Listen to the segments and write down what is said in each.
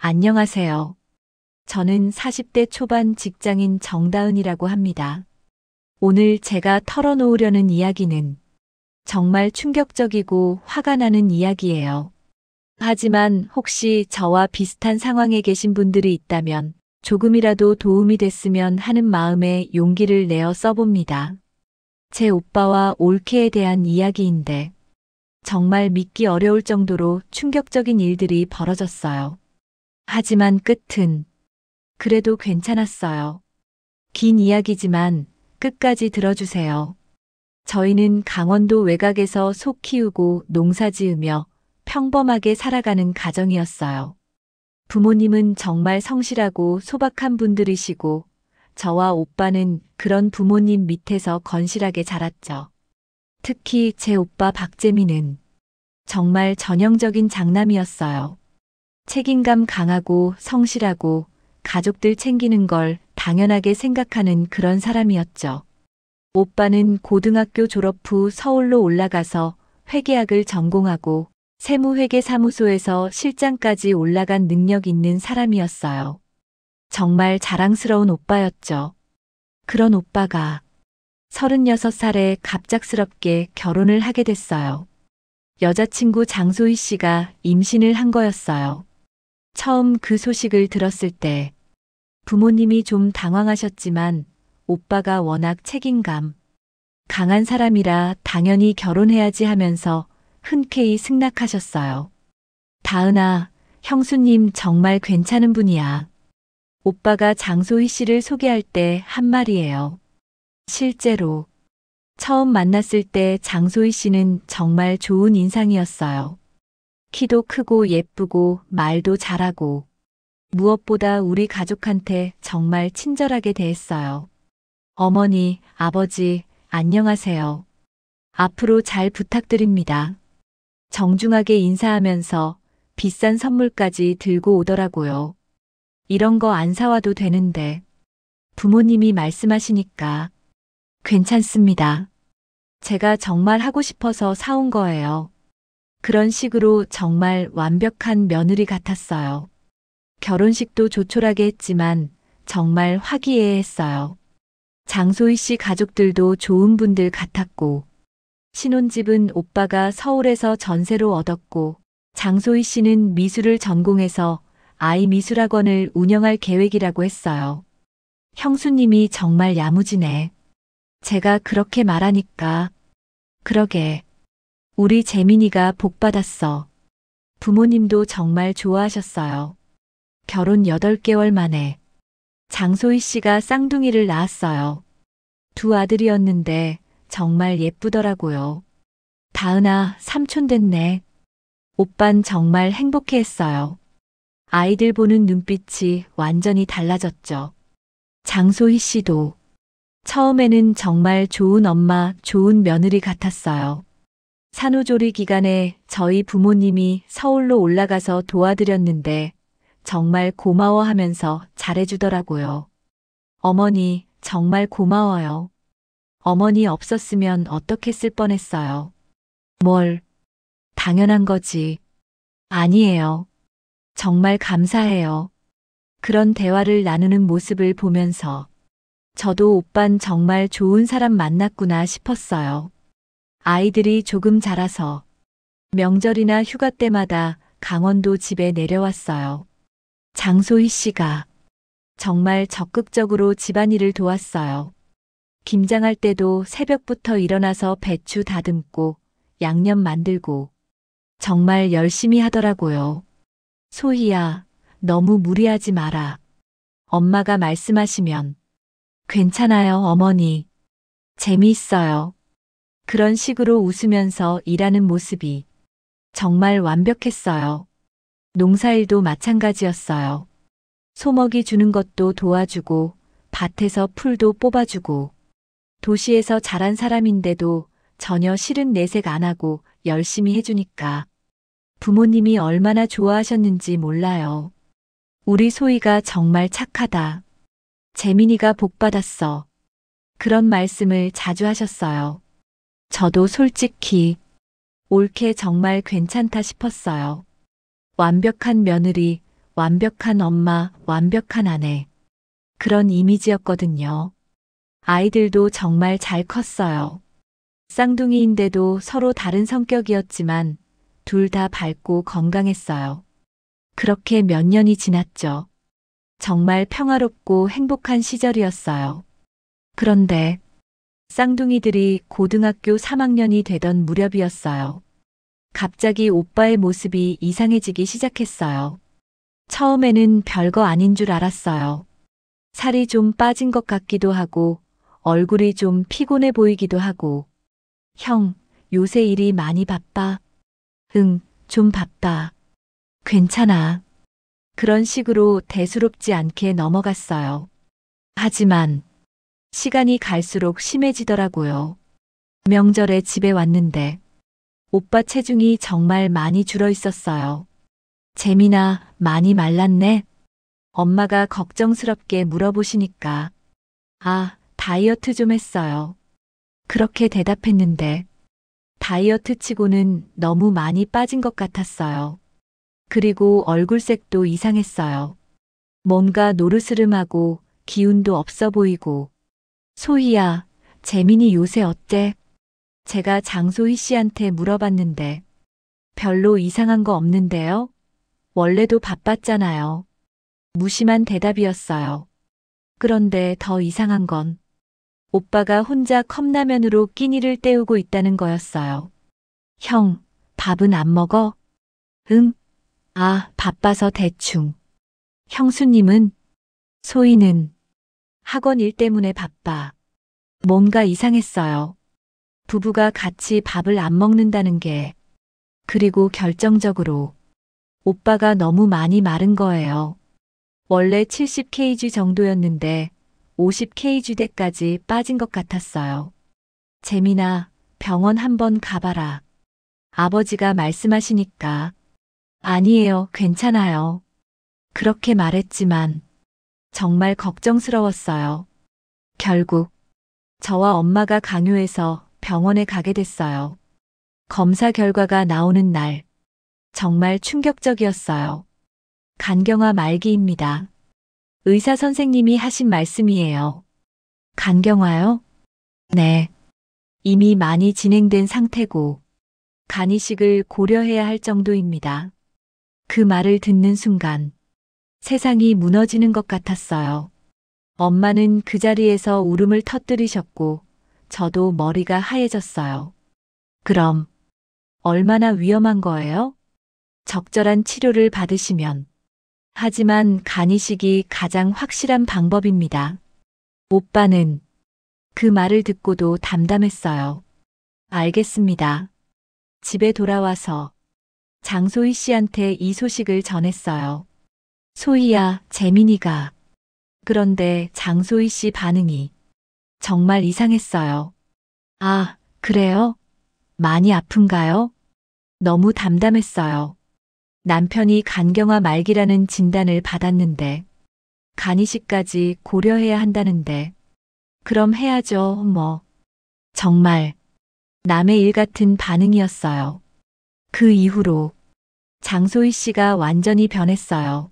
안녕하세요. 저는 40대 초반 직장인 정다은이라고 합니다. 오늘 제가 털어놓으려는 이야기는 정말 충격적이고 화가 나는 이야기예요. 하지만 혹시 저와 비슷한 상황에 계신 분들이 있다면 조금이라도 도움이 됐으면 하는 마음에 용기를 내어 써봅니다. 제 오빠와 올케에 대한 이야기인데 정말 믿기 어려울 정도로 충격적인 일들이 벌어졌어요. 하지만 끝은 그래도 괜찮았어요. 긴 이야기지만 끝까지 들어주세요. 저희는 강원도 외곽에서 소 키우고 농사 지으며 평범하게 살아가는 가정이었어요. 부모님은 정말 성실하고 소박한 분들이시고 저와 오빠는 그런 부모님 밑에서 건실하게 자랐죠. 특히 제 오빠 박재민은 정말 전형적인 장남이었어요. 책임감 강하고 성실하고 가족들 챙기는 걸 당연하게 생각하는 그런 사람이었죠. 오빠는 고등학교 졸업 후 서울로 올라가서 회계학을 전공하고 세무회계사무소에서 실장까지 올라간 능력 있는 사람이었어요. 정말 자랑스러운 오빠였죠. 그런 오빠가 36살에 갑작스럽게 결혼을 하게 됐어요. 여자친구 장소희 씨가 임신을 한 거였어요. 처음 그 소식을 들었을 때 부모님이 좀 당황하셨지만 오빠가 워낙 책임감 강한 사람이라 당연히 결혼해야지 하면서 흔쾌히 승낙하셨어요. 다은아, 형수님 정말 괜찮은 분이야. 오빠가 장소희 씨를 소개할 때 한 말이에요. 실제로 처음 만났을 때 장소희 씨는 정말 좋은 인상이었어요. 키도 크고 예쁘고 말도 잘하고 무엇보다 우리 가족한테 정말 친절하게 대했어요. 어머니, 아버지, 안녕하세요. 앞으로 잘 부탁드립니다. 정중하게 인사하면서 비싼 선물까지 들고 오더라고요. 이런 거 안 사와도 되는데 부모님이 말씀하시니까 괜찮습니다. 제가 정말 하고 싶어서 사온 거예요. 그런 식으로 정말 완벽한 며느리 같았어요. 결혼식도 조촐하게 했지만 정말 화기애애했어요. 장소희 씨 가족들도 좋은 분들 같았고, 신혼집은 오빠가 서울에서 전세로 얻었고, 장소희 씨는 미술을 전공해서 아이 미술학원을 운영할 계획이라고 했어요. 형수님이 정말 야무지네. 제가 그렇게 말하니까, 그러게. 우리 재민이가 복 받았어. 부모님도 정말 좋아하셨어요. 결혼 8개월 만에 장소희 씨가 쌍둥이를 낳았어요. 두 아들이었는데 정말 예쁘더라고요. 다은아, 삼촌 됐네. 오빤 정말 행복해했어요. 아이들 보는 눈빛이 완전히 달라졌죠. 장소희 씨도 처음에는 정말 좋은 엄마, 좋은 며느리 같았어요. 산후조리 기간에 저희 부모님이 서울로 올라가서 도와드렸는데 정말 고마워하면서 잘해주더라고요. 어머니, 정말 고마워요. 어머니 없었으면 어떡했을 뻔했어요. 뭘, 당연한 거지. 아니에요. 정말 감사해요. 그런 대화를 나누는 모습을 보면서 저도 오빤 정말 좋은 사람 만났구나 싶었어요. 아이들이 조금 자라서 명절이나 휴가 때마다 강원도 집에 내려왔어요. 장소희 씨가 정말 적극적으로 집안일을 도왔어요. 김장할 때도 새벽부터 일어나서 배추 다듬고 양념 만들고 정말 열심히 하더라고요. 소희야, 너무 무리하지 마라. 엄마가 말씀하시면 괜찮아요, 어머니. 재미있어요. 그런 식으로 웃으면서 일하는 모습이 정말 완벽했어요. 농사일도 마찬가지였어요. 소먹이 주는 것도 도와주고 밭에서 풀도 뽑아주고 도시에서 자란 사람인데도 전혀 싫은 내색 안 하고 열심히 해주니까 부모님이 얼마나 좋아하셨는지 몰라요. 우리 소희가 정말 착하다. 재민이가 복 받았어. 그런 말씀을 자주 하셨어요. 저도 솔직히 올케 정말 괜찮다 싶었어요. 완벽한 며느리, 완벽한 엄마, 완벽한 아내. 그런 이미지였거든요. 아이들도 정말 잘 컸어요. 쌍둥이인데도 서로 다른 성격이었지만 둘 다 밝고 건강했어요. 그렇게 몇 년이 지났죠. 정말 평화롭고 행복한 시절이었어요. 그런데 쌍둥이들이 고등학교 3학년이 되던 무렵이었어요. 갑자기 오빠의 모습이 이상해지기 시작했어요. 처음에는 별거 아닌 줄 알았어요. 살이 좀 빠진 것 같기도 하고 얼굴이 좀 피곤해 보이기도 하고 형, 요새 일이 많이 바빠? 응, 좀 바빠. 괜찮아. 그런 식으로 대수롭지 않게 넘어갔어요. 하지만 시간이 갈수록 심해지더라고요. 명절에 집에 왔는데 오빠 체중이 정말 많이 줄어 있었어요. 재민아, 많이 말랐네? 엄마가 걱정스럽게 물어보시니까 아, 다이어트 좀 했어요. 그렇게 대답했는데 다이어트 치고는 너무 많이 빠진 것 같았어요. 그리고 얼굴색도 이상했어요. 뭔가 노르스름하고 기운도 없어 보이고. 소희야, 재민이 요새 어때? 제가 장소희 씨한테 물어봤는데 별로 이상한 거 없는데요? 원래도 바빴잖아요. 무심한 대답이었어요. 그런데 더 이상한 건 오빠가 혼자 컵라면으로 끼니를 때우고 있다는 거였어요. 형, 밥은 안 먹어? 응? 아, 바빠서 대충. 형수님은? 소희는? 학원 일 때문에 바빠. 뭔가 이상했어요. 부부가 같이 밥을 안 먹는다는 게. 그리고 결정적으로 오빠가 너무 많이 마른 거예요. 원래 70kg 정도였는데 50kg대까지 빠진 것 같았어요. 재민아, 병원 한번 가봐라. 아버지가 말씀하시니까. 아니에요, 괜찮아요. 그렇게 말했지만 정말 걱정스러웠어요. 결국 저와 엄마가 강요해서 병원에 가게 됐어요. 검사 결과가 나오는 날 정말 충격적이었어요. 간경화 말기입니다. 의사 선생님이 하신 말씀이에요. 간경화요? 네. 이미 많이 진행된 상태고 간이식을 고려해야 할 정도입니다. 그 말을 듣는 순간 세상이 무너지는 것 같았어요. 엄마는 그 자리에서 울음을 터뜨리셨고 저도 머리가 하얘졌어요. 그럼 얼마나 위험한 거예요? 적절한 치료를 받으시면. 하지만 간이식이 가장 확실한 방법입니다. 오빠는 그 말을 듣고도 담담했어요. 알겠습니다. 집에 돌아와서 장소희 씨한테 이 소식을 전했어요. 소희야, 재민이가. 그런데 장소희 씨 반응이 정말 이상했어요. 아, 그래요? 많이 아픈가요? 너무 담담했어요. 남편이 간경화 말기라는 진단을 받았는데 간이식까지 고려해야 한다는데 그럼 해야죠, 뭐. 정말 남의 일 같은 반응이었어요. 그 이후로 장소희 씨가 완전히 변했어요.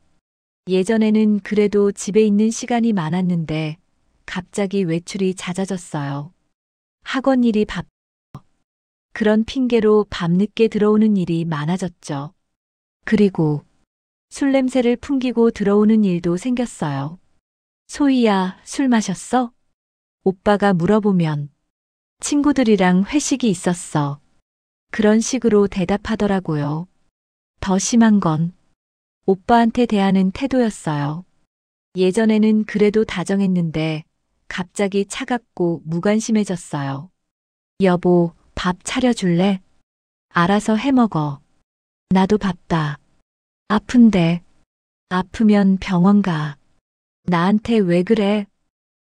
예전에는 그래도 집에 있는 시간이 많았는데 갑자기 외출이 잦아졌어요. 학원 일이 그런 핑계로 밤늦게 들어오는 일이 많아졌죠. 그리고 술 냄새를 풍기고 들어오는 일도 생겼어요. 소희야, 술 마셨어? 오빠가 물어보면 친구들이랑 회식이 있었어. 그런 식으로 대답하더라고요. 더 심한 건 오빠한테 대하는 태도였어요. 예전에는 그래도 다정했는데 갑자기 차갑고 무관심해졌어요. 여보, 밥 차려줄래? 알아서 해먹어. 나도 바빠. 아픈데. 아프면 병원 가. 나한테 왜 그래?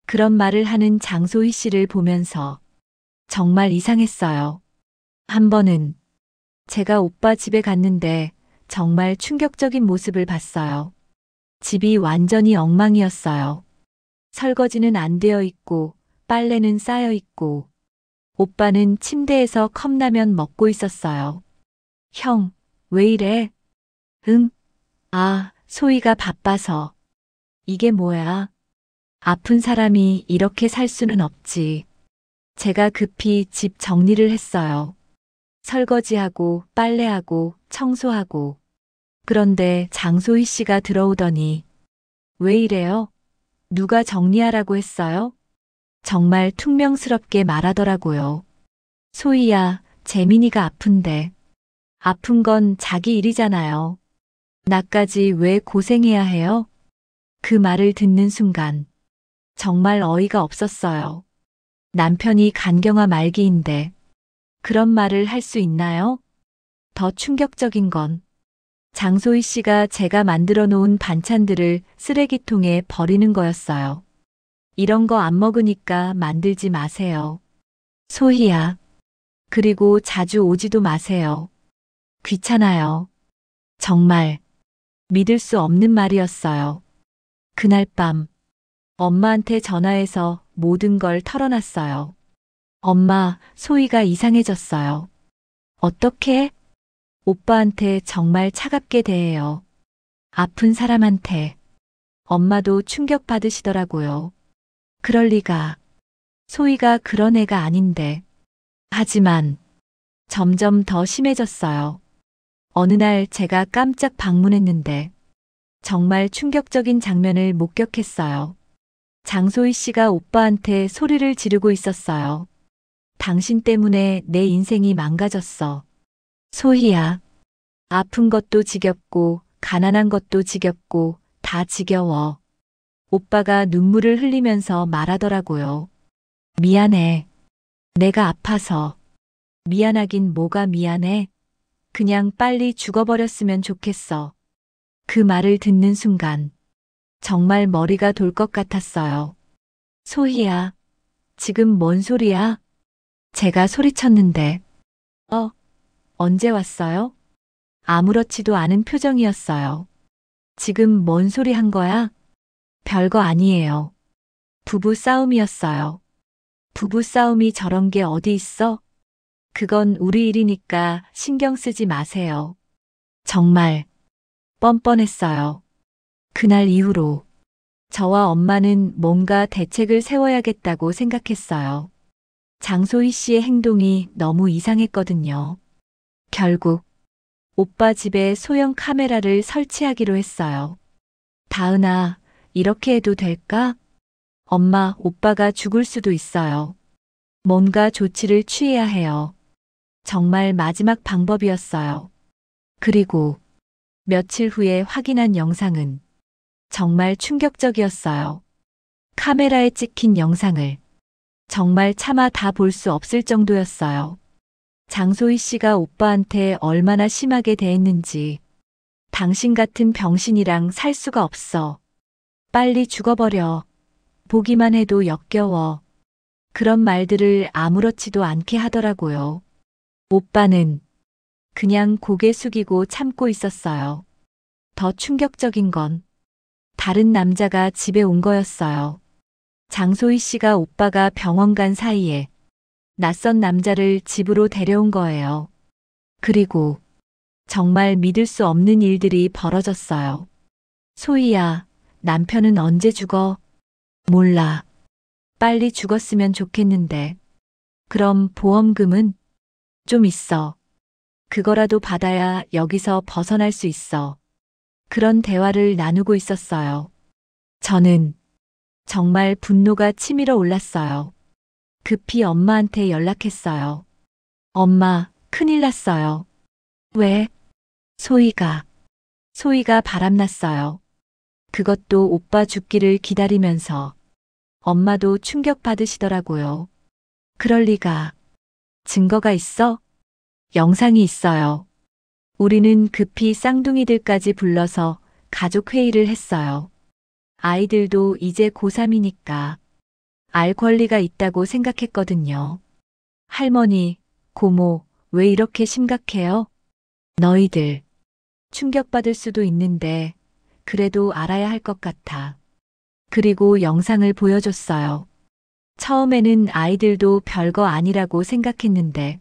그런 말을 하는 장소희 씨를 보면서 정말 이상했어요. 한 번은 제가 오빠 집에 갔는데 정말 충격적인 모습을 봤어요. 집이 완전히 엉망이었어요. 설거지는 안 되어 있고 빨래는 쌓여 있고 오빠는 침대에서 컵라면 먹고 있었어요. 형, 왜 이래? 응? 아, 소희가 바빠서. 이게 뭐야? 아픈 사람이 이렇게 살 수는 없지. 제가 급히 집 정리를 했어요. 설거지하고 빨래하고 청소하고. 그런데 장소희 씨가 들어오더니 왜 이래요? 누가 정리하라고 했어요? 정말 퉁명스럽게 말하더라고요. 소희야, 재민이가 아픈데. 아픈 건 자기 일이잖아요. 나까지 왜 고생해야 해요? 그 말을 듣는 순간 정말 어이가 없었어요. 남편이 간경화 말기인데 그런 말을 할 수 있나요? 더 충격적인 건 장소희 씨가 제가 만들어 놓은 반찬들을 쓰레기통에 버리는 거였어요. 이런 거 안 먹으니까 만들지 마세요. 소희야. 그리고 자주 오지도 마세요. 귀찮아요. 정말 믿을 수 없는 말이었어요. 그날 밤 엄마한테 전화해서 모든 걸 털어놨어요. 엄마, 소희가 이상해졌어요. 어떻게? 오빠한테 정말 차갑게 대해요. 아픈 사람한테. 엄마도 충격받으시더라고요. 그럴 리가. 소희가 그런 애가 아닌데. 하지만 점점 더 심해졌어요. 어느 날 제가 깜짝 방문했는데 정말 충격적인 장면을 목격했어요. 장소희 씨가 오빠한테 소리를 지르고 있었어요. 당신 때문에 내 인생이 망가졌어. 소희야. 아픈 것도 지겹고 가난한 것도 지겹고 다 지겨워. 오빠가 눈물을 흘리면서 말하더라고요. 미안해. 내가 아파서. 미안하긴 뭐가 미안해. 그냥 빨리 죽어버렸으면 좋겠어. 그 말을 듣는 순간 정말 머리가 돌 것 같았어요. 소희야, 지금 뭔 소리야? 제가 소리쳤는데. 언제 왔어요? 아무렇지도 않은 표정이었어요. 지금 뭔 소리 한 거야? 별거 아니에요. 부부 싸움이었어요. 부부 싸움이 저런 게 어디 있어? 그건 우리 일이니까 신경 쓰지 마세요. 정말 뻔뻔했어요. 그날 이후로 저와 엄마는 뭔가 대책을 세워야겠다고 생각했어요. 장소희 씨의 행동이 너무 이상했거든요. 결국 오빠 집에 소형 카메라를 설치하기로 했어요. 다은아, 이렇게 해도 될까? 엄마, 오빠가 죽을 수도 있어요. 뭔가 조치를 취해야 해요. 정말 마지막 방법이었어요. 그리고 며칠 후에 확인한 영상은 정말 충격적이었어요. 카메라에 찍힌 영상을 정말 차마 다 볼 수 없을 정도였어요. 장소희 씨가 오빠한테 얼마나 심하게 대했는지. 당신 같은 병신이랑 살 수가 없어. 빨리 죽어버려. 보기만 해도 역겨워. 그런 말들을 아무렇지도 않게 하더라고요. 오빠는 그냥 고개 숙이고 참고 있었어요. 더 충격적인 건 다른 남자가 집에 온 거였어요. 장소희 씨가 오빠가 병원 간 사이에 낯선 남자를 집으로 데려온 거예요. 그리고 정말 믿을 수 없는 일들이 벌어졌어요. 소희야, 남편은 언제 죽어? 몰라. 빨리 죽었으면 좋겠는데. 그럼 보험금은? 좀 있어. 그거라도 받아야 여기서 벗어날 수 있어. 그런 대화를 나누고 있었어요. 저는 정말 분노가 치밀어 올랐어요. 급히 엄마한테 연락했어요. 엄마, 큰일 났어요. 왜? 소희가 바람났어요. 그것도 오빠 죽기를 기다리면서. 엄마도 충격받으시더라고요. 그럴 리가. 증거가 있어? 영상이 있어요. 우리는 급히 쌍둥이들까지 불러서 가족 회의를 했어요. 아이들도 이제 고3이니까 알 권리가 있다고 생각했거든요. 할머니, 고모, 왜 이렇게 심각해요? 너희들 충격받을 수도 있는데 그래도 알아야 할 것 같아. 그리고 영상을 보여줬어요. 처음에는 아이들도 별거 아니라고 생각했는데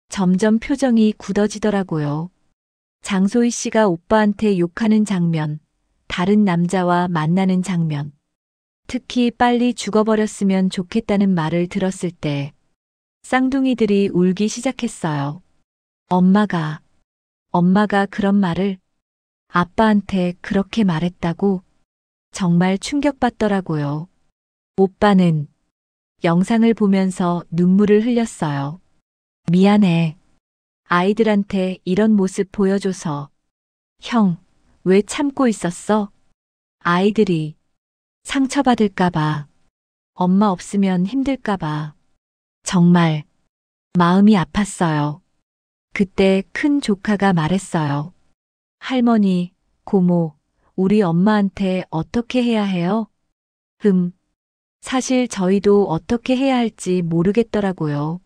점점 표정이 굳어지더라고요. 장소희 씨가 오빠한테 욕하는 장면, 다른 남자와 만나는 장면. 특히 빨리 죽어버렸으면 좋겠다는 말을 들었을 때 쌍둥이들이 울기 시작했어요. 엄마가 그런 말을 아빠한테 그렇게 말했다고 정말 충격받더라고요. 오빠는 영상을 보면서 눈물을 흘렸어요. 미안해. 아이들한테 이런 모습 보여줘서. 형, 왜 참고 있었어? 아이들이 상처받을까봐. 엄마 없으면 힘들까봐. 정말 마음이 아팠어요. 그때 큰 조카가 말했어요. 할머니, 고모, 우리 엄마한테 어떻게 해야 해요? 사실 저희도 어떻게 해야 할지 모르겠더라고요.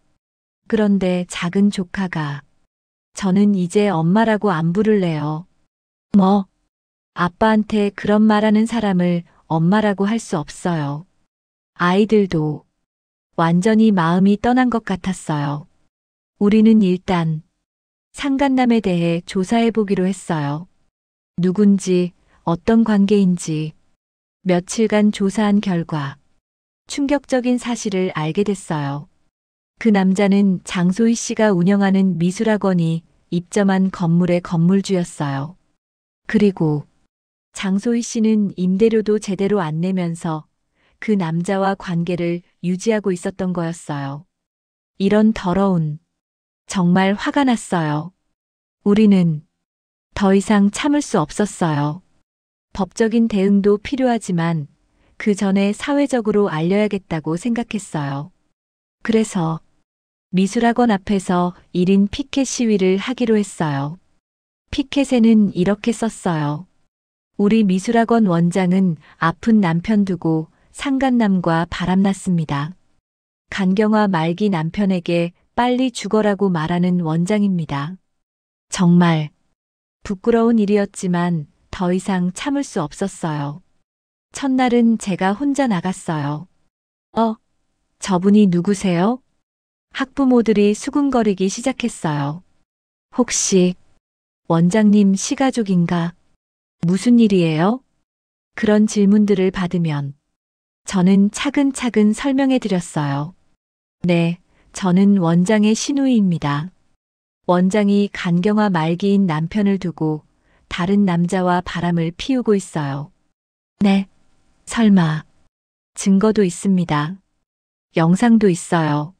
그런데 작은 조카가 저는 이제 엄마라고 안 부를래요. 뭐? 아빠한테 그런 말하는 사람을 엄마라고 할 수 없어요. 아이들도 완전히 마음이 떠난 것 같았어요. 우리는 일단 상간남에 대해 조사해 보기로 했어요. 누군지, 어떤 관계인지 며칠간 조사한 결과 충격적인 사실을 알게 됐어요. 그 남자는 장소희 씨가 운영하는 미술학원이 입점한 건물의 건물주였어요. 그리고 장소희 씨는 임대료도 제대로 안 내면서 그 남자와 관계를 유지하고 있었던 거였어요. 이런 더러운, 정말 화가 났어요. 우리는 더 이상 참을 수 없었어요. 법적인 대응도 필요하지만 그 전에 사회적으로 알려야겠다고 생각했어요. 그래서 미술학원 앞에서 1인 피켓 시위를 하기로 했어요. 피켓에는 이렇게 썼어요. 우리 미술학원 원장은 아픈 남편 두고 상간남과 바람났습니다. 간경화 말기 남편에게 빨리 죽어라고 말하는 원장입니다. 정말 부끄러운 일이었지만 더 이상 참을 수 없었어요. 첫날은 제가 혼자 나갔어요. 저분이 누구세요? 학부모들이 수군거리기 시작했어요. 혹시 원장님 시가족인가? 무슨 일이에요? 그런 질문들을 받으면 저는 차근차근 설명해 드렸어요. 네, 저는 원장의 시누이입니다. 원장이 간경화 말기인 남편을 두고 다른 남자와 바람을 피우고 있어요. 네, 설마. 증거도 있습니다. 영상도 있어요.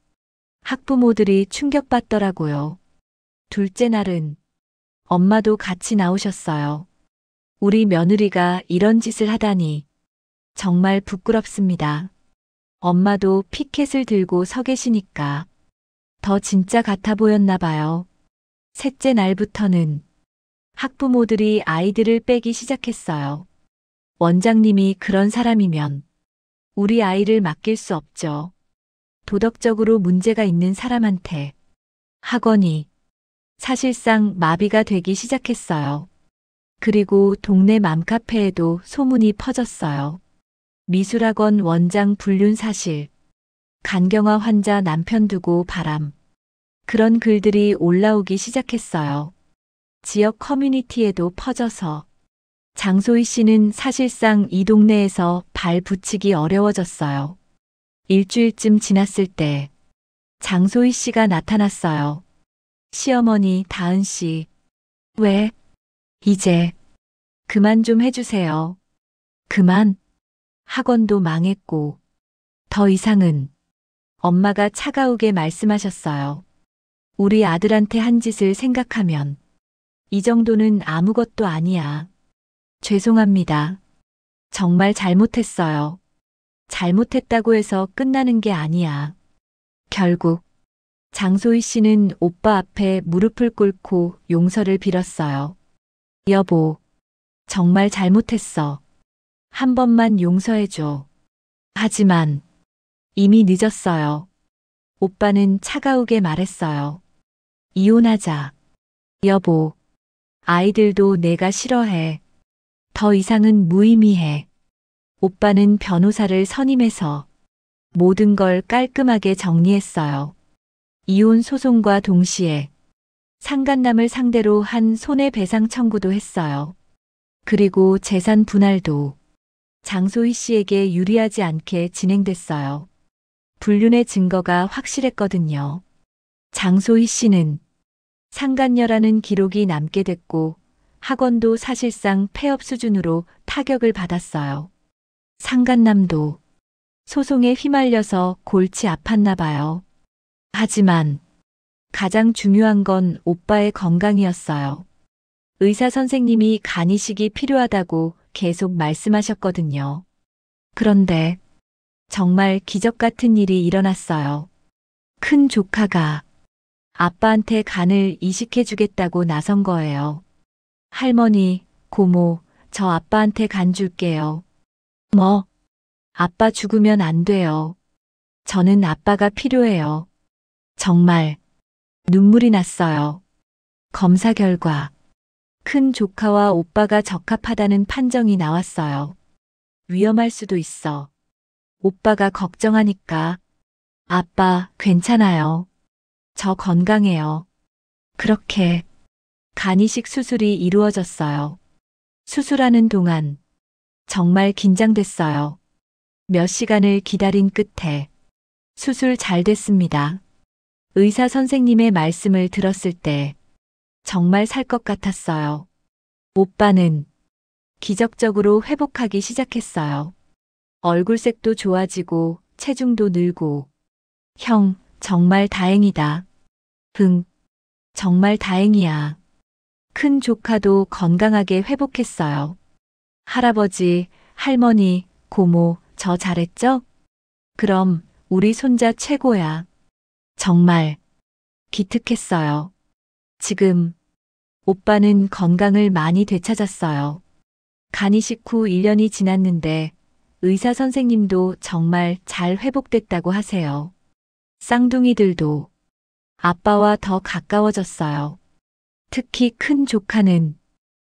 학부모들이 충격받더라고요. 둘째 날은 엄마도 같이 나오셨어요. 우리 며느리가 이런 짓을 하다니 정말 부끄럽습니다. 엄마도 피켓을 들고 서 계시니까 더 진짜 같아 보였나 봐요. 셋째 날부터는 학부모들이 아이들을 빼기 시작했어요. 원장님이 그런 사람이면 우리 아이를 맡길 수 없죠. 도덕적으로 문제가 있는 사람한테 학원이 사실상 마비가 되기 시작했어요. 그리고 동네 맘카페에도 소문이 퍼졌어요. 미술학원 원장 불륜 사실, 간경화 환자 남편 두고 바람. 그런 글들이 올라오기 시작했어요. 지역 커뮤니티에도 퍼져서 장소희 씨는 사실상 이 동네에서 발 붙이기 어려워졌어요. 일주일쯤 지났을 때 장소희 씨가 나타났어요. 시어머니 다은 씨, 왜? 이제 그만 좀 해주세요. 그만? 학원도 망했고 더 이상은 엄마가 차가우게 말씀하셨어요. 우리 아들한테 한 짓을 생각하면 이 정도는 아무것도 아니야. 죄송합니다. 정말 잘못했어요. 잘못했다고 해서 끝나는 게 아니야. 결국 장소희 씨는 오빠 앞에 무릎을 꿇고 용서를 빌었어요. 여보, 정말 잘못했어. 한 번만 용서해줘. 하지만 이미 늦었어요. 오빠는 차가우게 말했어요. 이혼하자. 여보, 아이들도 내가 싫어해. 더 이상은 무의미해. 오빠는 변호사를 선임해서 모든 걸 깔끔하게 정리했어요. 이혼 소송과 동시에 상간남을 상대로 한 손해배상 청구도 했어요. 그리고 재산 분할도 장소희 씨에게 유리하지 않게 진행됐어요. 불륜의 증거가 확실했거든요. 장소희 씨는 상간녀라는 기록이 남게 됐고 학원도 사실상 폐업 수준으로 타격을 받았어요. 상간남도 소송에 휘말려서 골치 아팠나 봐요. 하지만 가장 중요한 건 오빠의 건강이었어요. 의사 선생님이 간 이식이 필요하다고 계속 말씀하셨거든요. 그런데 정말 기적 같은 일이 일어났어요. 큰 조카가 아빠한테 간을 이식해주겠다고 나선 거예요. 할머니, 고모, 저 아빠한테 간 줄게요. 뭐? 아빠 죽으면 안 돼요. 저는 아빠가 필요해요. 정말 눈물이 났어요. 검사 결과 큰 조카와 오빠가 적합하다는 판정이 나왔어요. 위험할 수도 있어. 오빠가 걱정하니까 아빠 괜찮아요. 저 건강해요. 그렇게 간 이식 수술이 이루어졌어요. 수술하는 동안 정말 긴장됐어요. 몇 시간을 기다린 끝에 수술 잘 됐습니다. 의사 선생님의 말씀을 들었을 때 정말 살 것 같았어요. 오빠는 기적적으로 회복하기 시작했어요. 얼굴색도 좋아지고 체중도 늘고. 형, 정말 다행이다. 응, 정말 다행이야. 큰 조카도 건강하게 회복했어요. 할아버지, 할머니, 고모, 저 잘했죠? 그럼 우리 손자 최고야. 정말 기특했어요. 지금 오빠는 건강을 많이 되찾았어요. 간 이식 후 1년이 지났는데 의사 선생님도 정말 잘 회복됐다고 하세요. 쌍둥이들도 아빠와 더 가까워졌어요. 특히 큰 조카는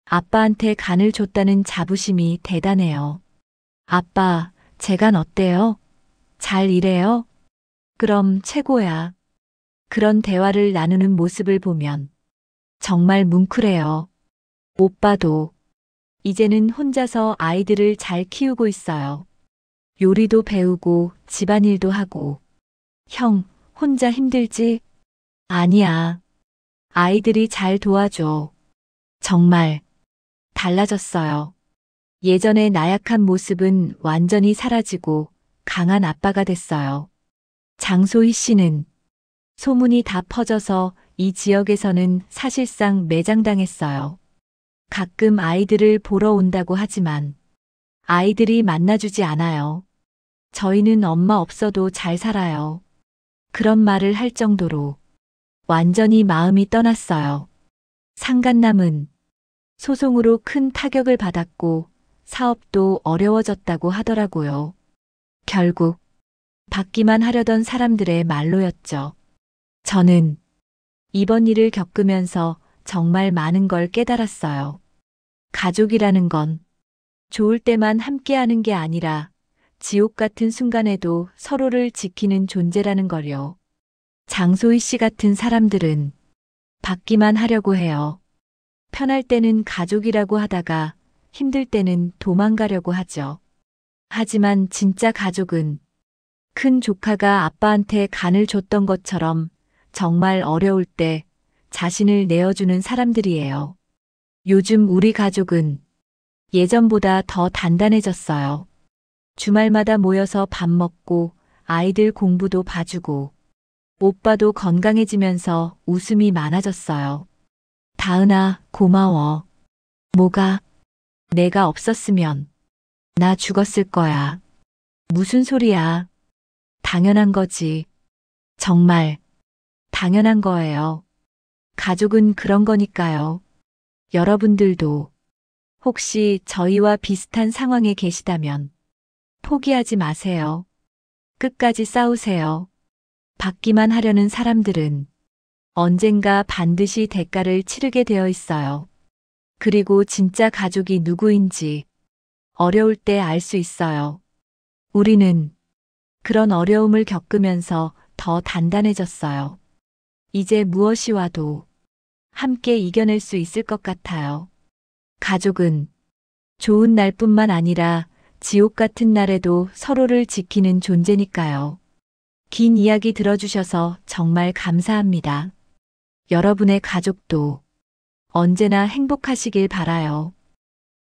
아빠한테 간을 줬다는 자부심이 대단해요. 아빠, 제 간 어때요? 잘 일해요? 그럼 최고야. 그런 대화를 나누는 모습을 보면 정말 뭉클해요. 오빠도 이제는 혼자서 아이들을 잘 키우고 있어요. 요리도 배우고 집안일도 하고. 형, 혼자 힘들지? 아니야. 아이들이 잘 도와줘. 정말 달라졌어요. 예전의 나약한 모습은 완전히 사라지고 강한 아빠가 됐어요. 장소희 씨는 소문이 다 퍼져서 이 지역에서는 사실상 매장당했어요. 가끔 아이들을 보러 온다고 하지만 아이들이 만나주지 않아요. 저희는 엄마 없어도 잘 살아요. 그런 말을 할 정도로 완전히 마음이 떠났어요. 상간남은 소송으로 큰 타격을 받았고 사업도 어려워졌다고 하더라고요. 결국 받기만 하려던 사람들의 말로였죠. 저는 이번 일을 겪으면서 정말 많은 걸 깨달았어요. 가족이라는 건 좋을 때만 함께하는 게 아니라 지옥 같은 순간에도 서로를 지키는 존재라는 걸요. 장소희 씨 같은 사람들은 받기만 하려고 해요. 편할 때는 가족이라고 하다가 힘들 때는 도망가려고 하죠. 하지만 진짜 가족은 큰 조카가 아빠한테 간을 줬던 것처럼 정말 어려울 때 자신을 내어주는 사람들이에요. 요즘 우리 가족은 예전보다 더 단단해졌어요. 주말마다 모여서 밥 먹고 아이들 공부도 봐주고 오빠도 건강해지면서 웃음이 많아졌어요. 다은아, 고마워. 뭐가? 내가 없었으면 나 죽었을 거야. 무슨 소리야? 당연한 거지. 정말 당연한 거예요. 가족은 그런 거니까요. 여러분들도 혹시 저희와 비슷한 상황에 계시다면 포기하지 마세요. 끝까지 싸우세요. 받기만 하려는 사람들은 언젠가 반드시 대가를 치르게 되어 있어요. 그리고 진짜 가족이 누구인지 어려울 때 알 수 있어요. 우리는 그런 어려움을 겪으면서 더 단단해졌어요. 이제 무엇이 와도 함께 이겨낼 수 있을 것 같아요. 가족은 좋은 날뿐만 아니라 지옥 같은 날에도 서로를 지키는 존재니까요. 긴 이야기 들어주셔서 정말 감사합니다. 여러분의 가족도 언제나 행복하시길 바라요.